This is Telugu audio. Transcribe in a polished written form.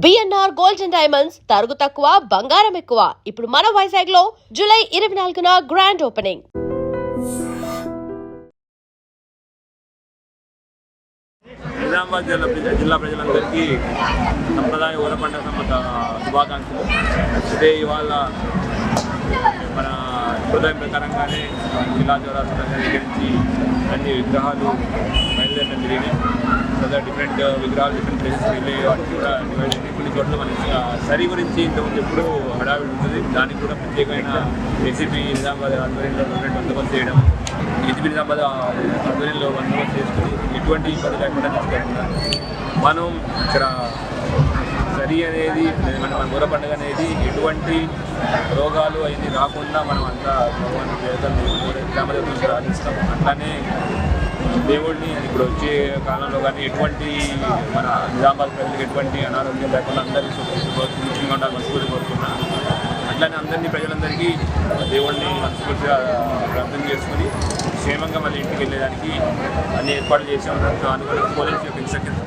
బిఎన్ఆర్ గోల్డ్ అండ్ డైమండ్స్ తరుగు తక్కువ బంగారం ఎక్కువ. ఇప్పుడు మన వైజాగ్ లో జూలై 24న గ్రాండ్ ఓపెనింగ్. నిజామాబాద్ జిల్లా ప్రజలందరికీ సంప్రదాయ ఊర పండుగ శుభాకాంక్షలు. ఇదే ఇవాళ మన సంప్రదాయం ప్రకారంగానే జిల్లా చౌరస్తా దగ్గర నుంచి అన్ని విగ్రహాలు బయలుదేరడం జరిగింది. డిఫరెంట్ విగ్రహాలు డిఫరెంట్ ప్లేసెస్కి వెళ్ళి వాటికి కూడా డివైడ్ అయ్యి కొన్ని చోట్ల మనకి సరి గురించి ఇంతకుముందు ఎప్పుడు హడావిడి ఉంటుంది. దానికి కూడా ప్రత్యేకమైన ఏసీపీ నిజామాబాద్ ఆధ్వర్యంలో బందోబస్తు చేయడం, ఏసీపీ నిజామాబాద్ ఆధ్వర్యంలో బందోబస్తు చేసుకుని ఎటువంటి ఇబ్బంది లేకుండా తీసుకెళ్తున్నా మనం ఇక్కడ సరి అనేది మన ఊర పండుగ అనేది ఎటువంటి రోగాలు అవి రాకుండా మనం అంతా భగవాన్ దేవతలు ప్రార్థిస్తాం. అట్లానే దేవుడిని ఇప్పుడు వచ్చే కాలంలో కానీ ఎటువంటి మన నిజామాబాద్ ప్రజలకు ఎటువంటి అనారోగ్యం లేకుండా అందరికీ సుఖంగా ఉండాలి మనస్ఫూర్తి కోరుకున్నాను. అట్లానే అందరినీ ప్రజలందరికీ దేవుడిని మనస్ఫూర్తిగా ప్రార్థన చేసుకుని క్షేమంగా మళ్ళీ ఇంటికి వెళ్ళేదానికి అన్ని ఏర్పాట్లు చేసాం. అనుకున్న పోలీసు యొక్క ఇన్స్ట్రక్షన్స్